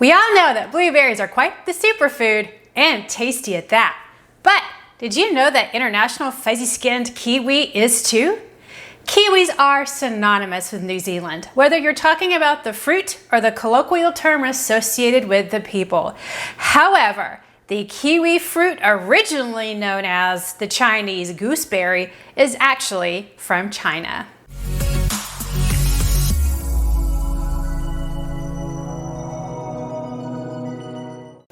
We all know that blueberries are quite the superfood, and tasty at that. But did you know that international fuzzy-skinned kiwi is too? Kiwis are synonymous with New Zealand, whether you're talking about the fruit or the colloquial term associated with the people. However, the kiwi fruit, originally known as the Chinese gooseberry, is actually from China.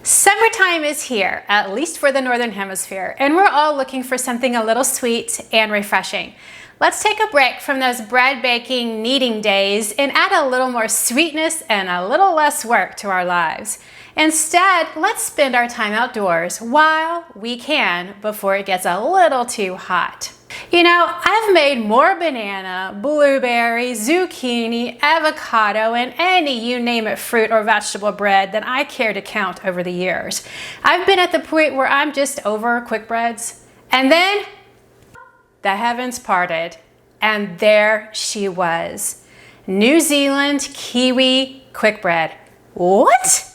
Summertime is here, at least for the Northern Hemisphere, and we're all looking for something a little sweet and refreshing. Let's take a break from those bread baking, kneading days and add a little more sweetness and a little less work to our lives. Instead, let's spend our time outdoors while we can before it gets a little too hot. You know, I've made more banana, blueberry, zucchini, avocado, and any you name it fruit or vegetable bread than I care to count over the years. I've been at the point where I'm just over quick breads. And then the heavens parted, and there she was. New Zealand kiwi quick bread. What?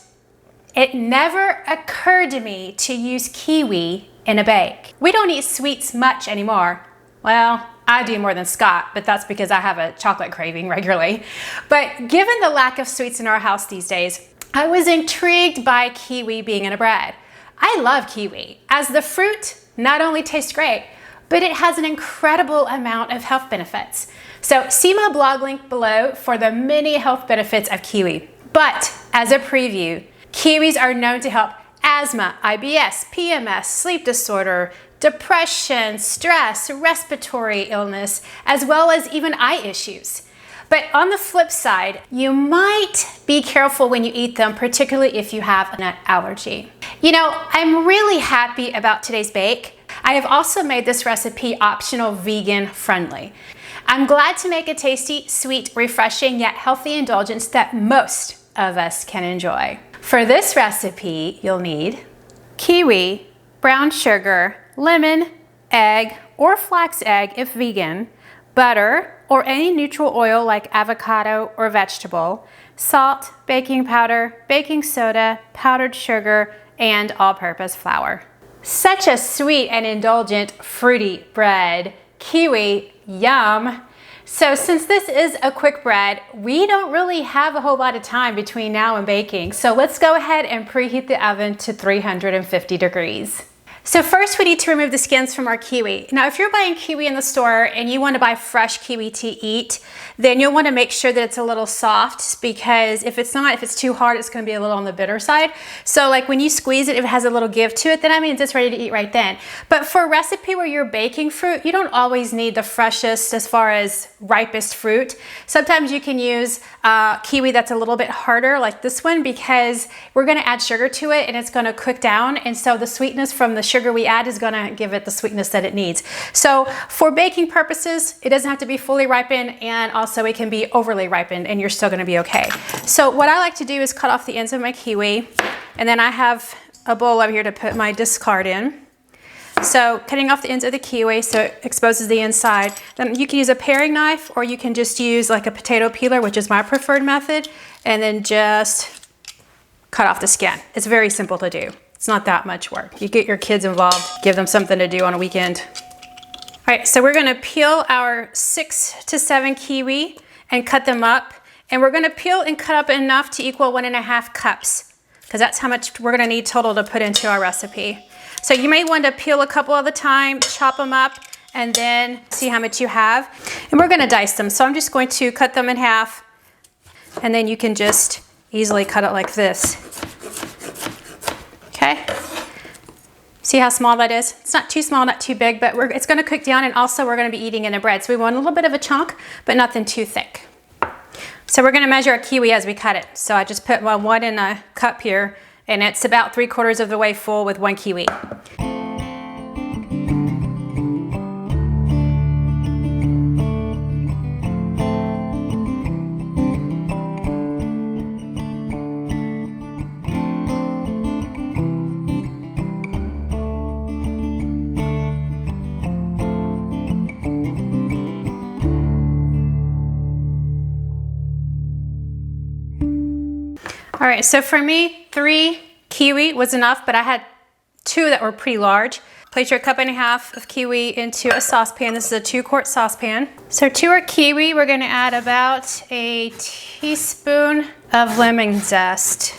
It never occurred to me to use kiwi in a bake. We don't eat sweets much anymore. Well, I do more than Scott, but that's because I have a chocolate craving regularly. But given the lack of sweets in our house these days, I was intrigued by kiwi being in a bread. I love kiwi, as the fruit not only tastes great, but it has an incredible amount of health benefits. So see my blog link below for the many health benefits of kiwi. But as a preview, kiwis are known to help asthma, IBS, PMS, sleep disorder, depression, stress, respiratory illness, as well as even eye issues. But on the flip side, you might be careful when you eat them, particularly if you have a nut allergy. You know, I'm really happy about today's bake. I have also made this recipe optional vegan friendly. I'm glad to make a tasty, sweet, refreshing, yet healthy indulgence that most of us can enjoy. For this recipe, you'll need kiwi, brown sugar, lemon, egg or flax egg if vegan, butter or any neutral oil like avocado or vegetable, salt, baking powder, baking soda, powdered sugar, and all-purpose flour. Such a sweet and indulgent fruity bread. Kiwi, yum! So since this is a quick bread, we don't really have a whole lot of time between now and baking. So let's go ahead and preheat the oven to 350 degrees. So first we need to remove the skins from our kiwi. Now if you're buying kiwi in the store and you want to buy fresh kiwi to eat, then you'll want to make sure that it's a little soft, because if it's too hard, it's going to be a little on the bitter side. So like when you squeeze it, if it has a little give to it, then that means it's ready to eat right then. But for a recipe where you're baking fruit, you don't always need the freshest as far as ripest fruit. Sometimes you can use kiwi that's a little bit harder like this one, because we're going to add sugar to it and it's going to cook down, and so the sweetness from the sugar we add is going to give it the sweetness that it needs. So for baking purposes, it doesn't have to be fully ripened, and also it can be overly ripened and you're still going to be okay. So what I like to do is cut off the ends of my kiwi, and then I have a bowl over here to put my discard in. So cutting off the ends of the kiwi so it exposes the inside. Then you can use a paring knife, or you can just use like a potato peeler, which is my preferred method, and then just cut off the skin. It's very simple to do. It's not that much work. You get your kids involved, give them something to do on a weekend. All right, so we're gonna peel our 6 to 7 kiwi and cut them up. And we're gonna peel and cut up enough to equal 1.5 cups, because that's how much we're gonna need total to put into our recipe. So you may want to peel a couple at a time, chop them up, and then see how much you have. And we're gonna dice them. So I'm just going to cut them in half, and then you can just easily cut it like this. Okay, see how small that is? It's not too small, not too big, but it's gonna cook down, and also we're gonna be eating in a bread. So we want a little bit of a chunk, but nothing too thick. So we're gonna measure our kiwi as we cut it. So I just put one in a cup here, and it's about 3/4 of the way full with 1 kiwi. All right, so for me, 3 kiwi was enough, but I had 2 that were pretty large. Place your 1.5 cups of kiwi into a saucepan. This is a 2-quart saucepan. So to our kiwi, we're gonna add about a teaspoon of lemon zest.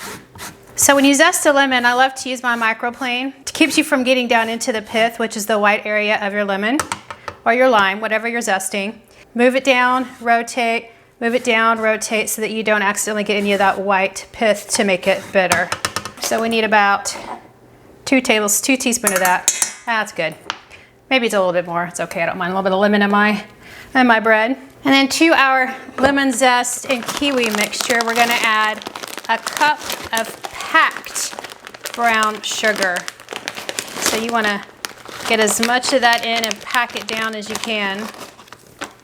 So when you zest a lemon, I love to use my microplane. It keeps you from getting down into the pith, which is the white area of your lemon or your lime, whatever you're zesting. Move it down, rotate, move it down, rotate so that you don't accidentally get any of that white pith to make it bitter. So we need about 2 teaspoons of that. That's good. Maybe it's a little bit more. It's okay. I don't mind a little bit of lemon in my bread. And then to our lemon zest and kiwi mixture, we're gonna add a cup of packed brown sugar. So you wanna get as much of that in and pack it down as you can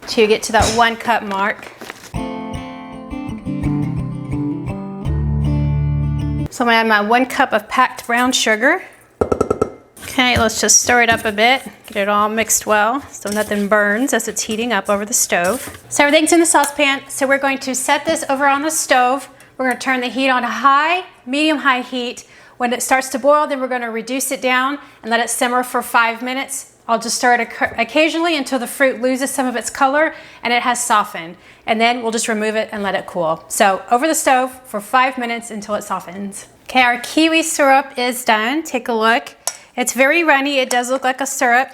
to get to that 1 cup mark. So I'm gonna add my 1 cup of packed brown sugar. Okay, let's just stir it up a bit, get it all mixed well so nothing burns as it's heating up over the stove. So everything's in the saucepan, so we're going to set this over on the stove. We're gonna turn the heat on high, medium-high heat. When it starts to boil, then we're gonna reduce it down and let it simmer for 5 minutes. I'll just stir it occasionally until the fruit loses some of its color and it has softened. And then we'll just remove it and let it cool. So over the stove for 5 minutes until it softens. Okay, our kiwi syrup is done. Take a look. It's very runny. It does look like a syrup.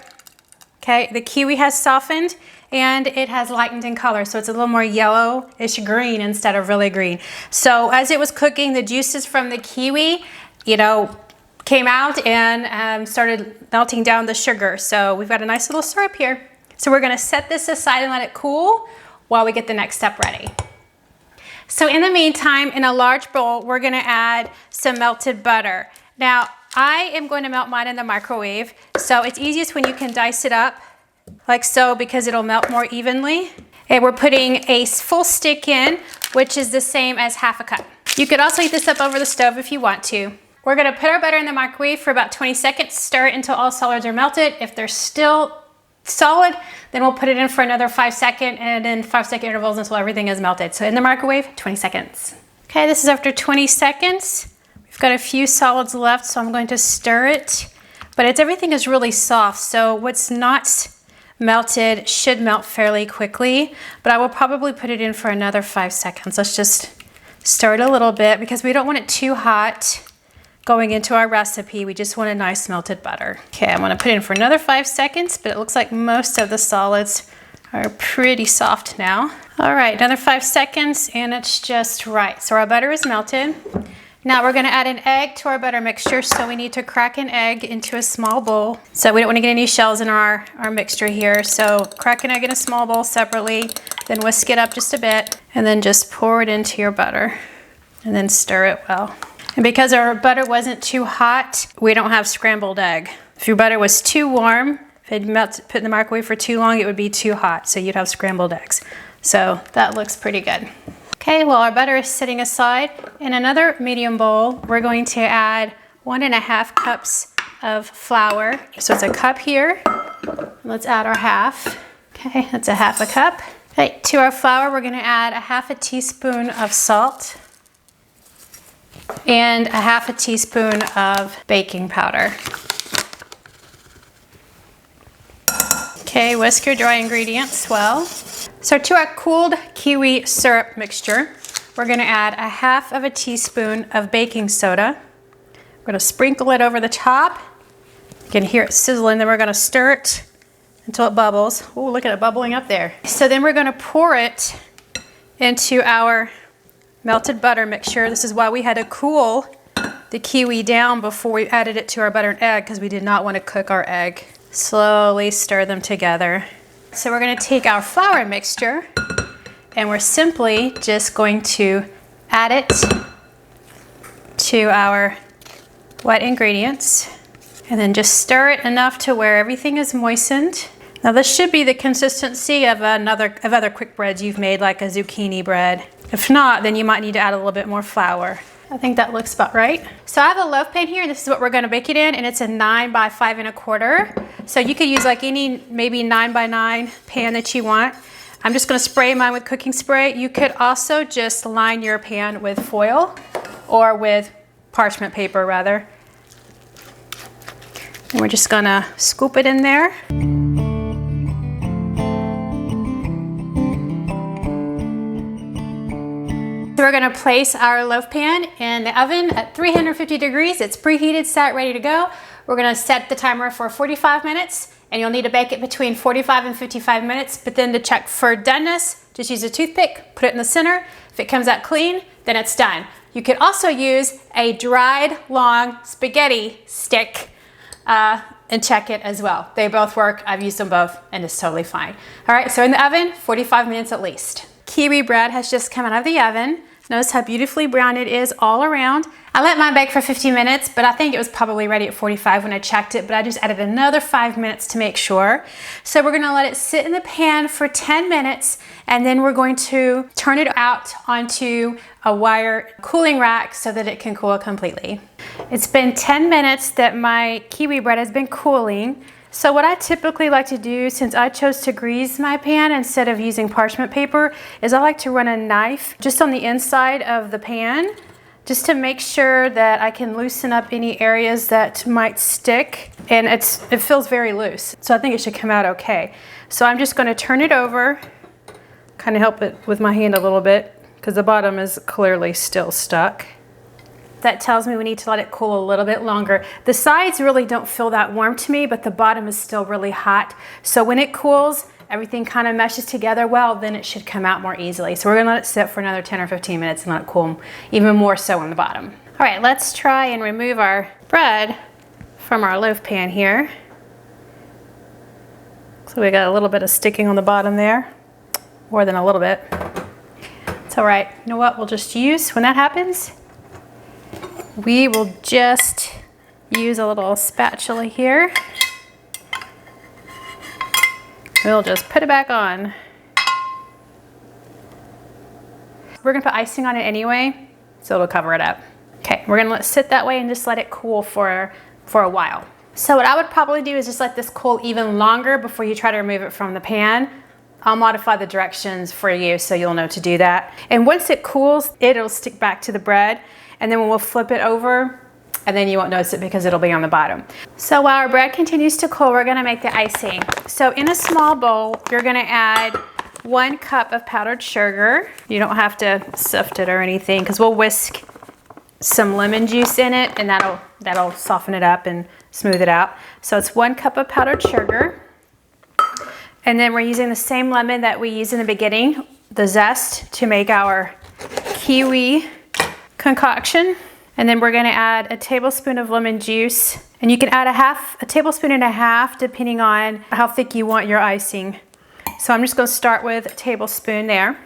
Okay, the kiwi has softened and it has lightened in color. So it's a little more yellowish green instead of really green. So as it was cooking, the juices from the kiwi, came out and started melting down the sugar. So we've got a nice little syrup here. So we're gonna set this aside and let it cool while we get the next step ready. So in the meantime, in a large bowl, we're gonna add some melted butter. Now, I am going to melt mine in the microwave. So it's easiest when you can dice it up like so because it'll melt more evenly. And we're putting a full stick in, which is the same as 1/2 cup. You could also heat this up over the stove if you want to. We're gonna put our butter in the microwave for about 20 seconds, stir it until all solids are melted. If they're still solid, then we'll put it in for another 5-second and then 5-second intervals until everything is melted. So in the microwave, 20 seconds. Okay, this is after 20 seconds. We've got a few solids left, so I'm going to stir it. But everything is really soft, so what's not melted should melt fairly quickly, but I will probably put it in for another 5 seconds. Let's just stir it a little bit because we don't want it too hot going into our recipe. We just want a nice melted butter. Okay, I'm gonna put it in for another 5 seconds, but it looks like most of the solids are pretty soft now. All right, another 5 seconds and it's just right. So our butter is melted. Now we're gonna add an egg to our butter mixture, so we need to crack an egg into a small bowl. So we don't wanna get any shells in our mixture here. So crack an egg in a small bowl separately, then whisk it up just a bit, and then just pour it into your butter, and then stir it well. And because our butter wasn't too hot, we don't have scrambled egg. If your butter was too warm, if it put in the microwave for too long, it would be too hot, so you'd have scrambled eggs. So that looks pretty good. Okay, well our butter is sitting aside. In another medium bowl, we're going to add 1.5 cups of flour. So it's a cup here. Let's add our half. Okay, that's 1/2 cup. Okay, to our flour, we're gonna add 1/2 teaspoon of salt and 1/2 teaspoon of baking powder. Okay, whisk your dry ingredients well. So to our cooled kiwi syrup mixture, we're gonna add 1/2 teaspoon of baking soda. We're gonna sprinkle it over the top. You can hear it sizzling, then we're gonna stir it until it bubbles. Oh, look at it bubbling up there. So then we're gonna pour it into our melted butter mixture. This is why we had to cool the kiwi down before we added it to our butter and egg, because we did not want to cook our egg. Slowly stir them together. So we're going to take our flour mixture and we're simply just going to add it to our wet ingredients and then just stir it enough to where everything is moistened. Now this should be the consistency of other quick breads you've made, like a zucchini bread. If not, then you might need to add a little bit more flour. I think that looks about right. So I have a loaf pan here. This is what we're gonna bake it in, and it's a 9 by 5 1/4. So you could use like any maybe 9 by 9 pan that you want. I'm just gonna spray mine with cooking spray. You could also just line your pan with foil or with parchment paper rather. And we're just gonna scoop it in there. So we're gonna place our loaf pan in the oven at 350 degrees. It's preheated, set, ready to go. We're gonna set the timer for 45 minutes, and you'll need to bake it between 45 and 55 minutes, but then to check for doneness, just use a toothpick, put it in the center. If it comes out clean, then it's done. You could also use a dried long spaghetti stick and check it as well. They both work. I've used them both and it's totally fine. All right, so in the oven, 45 minutes at least. Kiwi bread has just come out of the oven. Notice how beautifully brown it is all around. I let mine bake for 15 minutes, but I think it was probably ready at 45 when I checked it, but I just added another 5 minutes to make sure. So we're gonna let it sit in the pan for 10 minutes, and then we're going to turn it out onto a wire cooling rack so that it can cool completely. It's been 10 minutes that my kiwi bread has been cooling. So what I typically like to do, since I chose to grease my pan instead of using parchment paper, is I like to run a knife just on the inside of the pan, just to make sure that I can loosen up any areas that might stick. And it feels very loose, so I think it should come out okay. So I'm just gonna turn it over, kind of help it with my hand a little bit, because the bottom is clearly still stuck. That tells me we need to let it cool a little bit longer. The sides really don't feel that warm to me, but the bottom is still really hot. So when it cools, everything kind of meshes together well, then it should come out more easily. So we're gonna let it sit for another 10 or 15 minutes and let it cool even more so on the bottom. All right, let's try and remove our bread from our loaf pan here. So we got a little bit of sticking on the bottom there, more than a little bit. It's all right, you know what we'll just use when that happens? We will just use a little spatula here. We'll just put it back on. We're gonna put icing on it anyway, so it'll cover it up. Okay, we're gonna let it sit that way and just let it cool for a while. So what I would probably do is just let this cool even longer before you try to remove it from the pan. I'll modify the directions for you so you'll know to do that. And once it cools, it'll stick back to the bread. And then we'll flip it over, and then you won't notice it because it'll be on the bottom. So while our bread continues to cool, we're gonna make the icing. So in a small bowl, you're gonna add 1 cup of powdered sugar. You don't have to sift it or anything, because we'll whisk some lemon juice in it, and that'll soften it up and smooth it out. So it's 1 cup of powdered sugar. And then we're using the same lemon that we used in the beginning, the zest, to make our kiwi concoction. And then we're gonna add a tablespoon of lemon juice, and you can add a tablespoon and a half depending on how thick you want your icing. So I'm just gonna start with a tablespoon there.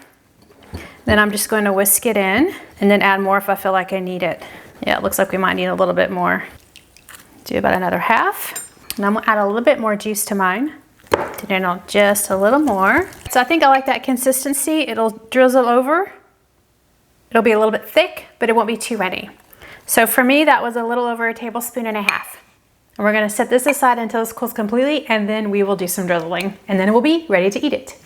Then I'm just going to whisk it in and then add more if I feel like I need it. Yeah, it looks like we might need a little bit more. Do about another half. And I'm gonna add a little bit more juice to mine. Then I'll just a little more. So I think I like that consistency. It'll drizzle over. It'll be a little bit thick, but it won't be too runny. So for me, that was a little over a tablespoon and a half. And we're gonna set this aside until this cools completely, and then we will do some drizzling, and then we'll be ready to eat it.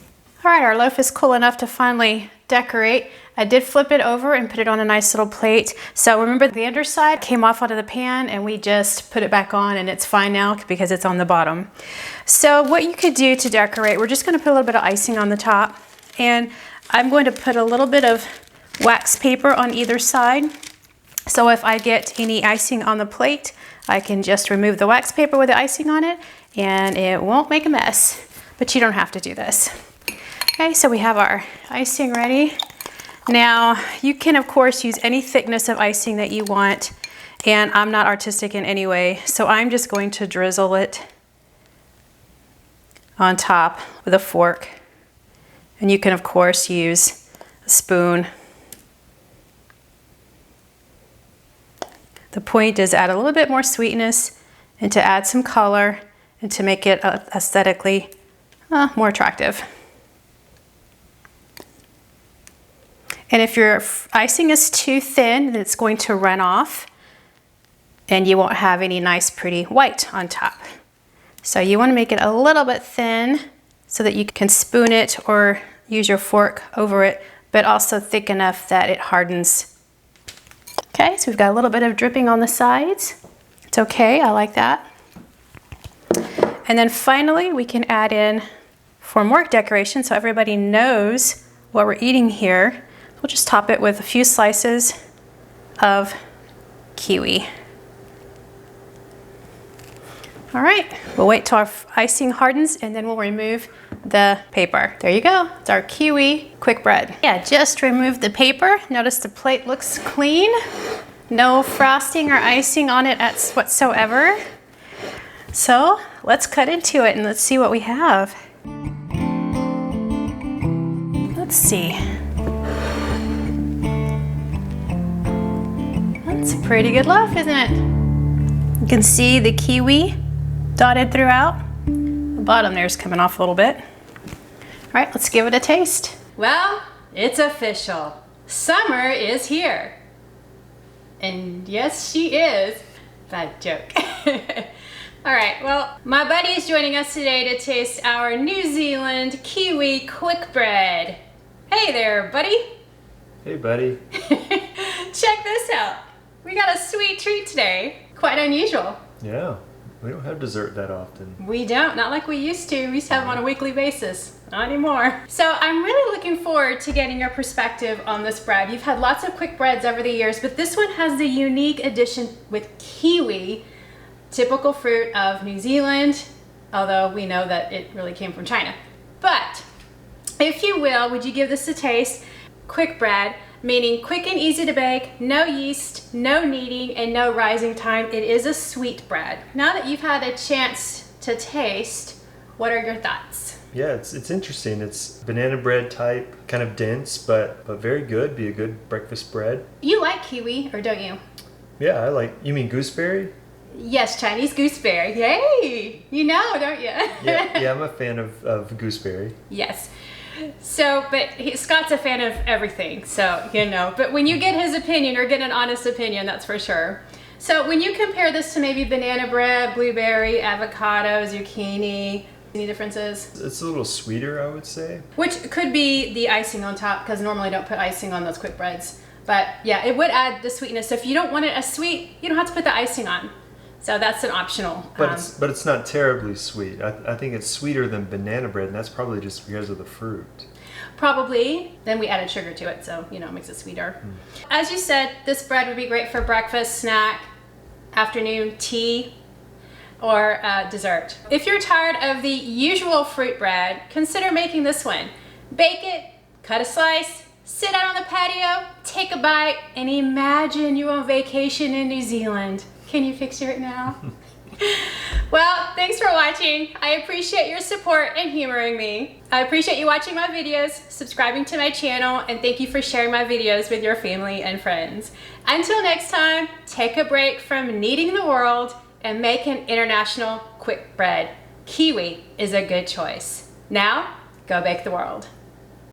All right, our loaf is cool enough to finally decorate. I did flip it over and put it on a nice little plate. So remember, the underside came off out of the pan, and we just put it back on, and it's fine now because it's on the bottom. So what you could do to decorate, we're just gonna put a little bit of icing on the top, and I'm going to put a little bit of wax paper on either side. So if I get any icing on the plate, I can just remove the wax paper with the icing on it, and it won't make a mess, but you don't have to do this. Okay, so we have our icing ready. Now, you can of course use any thickness of icing that you want, and I'm not artistic in any way, so I'm just going to drizzle it on top with a fork. And you can of course use a spoon. The point is add a little bit more sweetness and to add some color and to make it aesthetically more attractive. And if your icing is too thin, then it's going to run off and you won't have any nice pretty white on top. So you want to make it a little bit thin so that you can spoon it or use your fork over it, but also thick enough that it hardens Okay, so we've got a little bit of dripping on the sides. It's okay, I like that. And then finally, we can add in, for more decoration, so everybody knows what we're eating here, we'll just top it with a few slices of kiwi. All right, we'll wait till our icing hardens and then we'll remove the paper. There you go, it's our kiwi quick bread. Yeah, just remove the paper. Notice the plate looks clean. No frosting or icing on it whatsoever. So let's cut into it and let's see what we have. Let's see. That's a pretty good loaf, isn't it? You can see the kiwi dotted throughout. The bottom there's coming off a little bit. All right, let's give it a taste. Well, it's official. Summer is here. And yes, she is. Bad joke. All right, well, my buddy is joining us today to taste our New Zealand kiwi quick bread. Hey there, buddy. Hey, buddy. Check this out. We got a sweet treat today. Quite unusual. Yeah, we don't have dessert that often. We don't, not like we used to. We used to have them on a weekly basis. Not anymore. So I'm really looking forward to getting your perspective on this bread. You've had lots of quick breads over the years, but this one has the unique addition with kiwi, typical fruit of New Zealand, although we know that it really came from China. But if you will, would you give this a taste? Quick bread, meaning quick and easy to bake, no yeast, no kneading, and no rising time. It is a sweet bread. Now that you've had a chance to taste, what are your thoughts? Yeah, it's interesting. It's banana bread type, kind of dense, but very good. Be a good breakfast bread. You like kiwi, or don't you? Yeah, I like, you mean gooseberry? Yes, Chinese gooseberry. Yay! You know, don't you? Yeah, I'm a fan of gooseberry. Yes. So, but Scott's a fan of everything, so, you know. But when you get his opinion, or get an honest opinion, that's for sure. So when you compare this to maybe banana bread, blueberry, avocado, zucchini, any differences? It's a little sweeter, I would say. Which could be the icing on top, because normally don't put icing on those quick breads. But yeah, it would add the sweetness. So if you don't want it as sweet, you don't have to put the icing on. So that's an optional. But it's not terribly sweet. I think it's sweeter than banana bread, and that's probably just because of the fruit. Probably. Then we added sugar to it, so, you know, it makes it sweeter. As you said, this bread would be great for breakfast, snack, afternoon tea, or dessert. If you're tired of the usual fruit bread, consider making this one. Bake it, cut a slice, sit out on the patio, take a bite, and imagine you're on vacation in New Zealand. Can you picture it now? Well, thanks for watching. I appreciate your support and humoring me. I appreciate you watching my videos, subscribing to my channel, and thank you for sharing my videos with your family and friends. Until next time, take a break from kneading the world and make an international quick bread. Kiwi is a good choice. Now, go bake the world.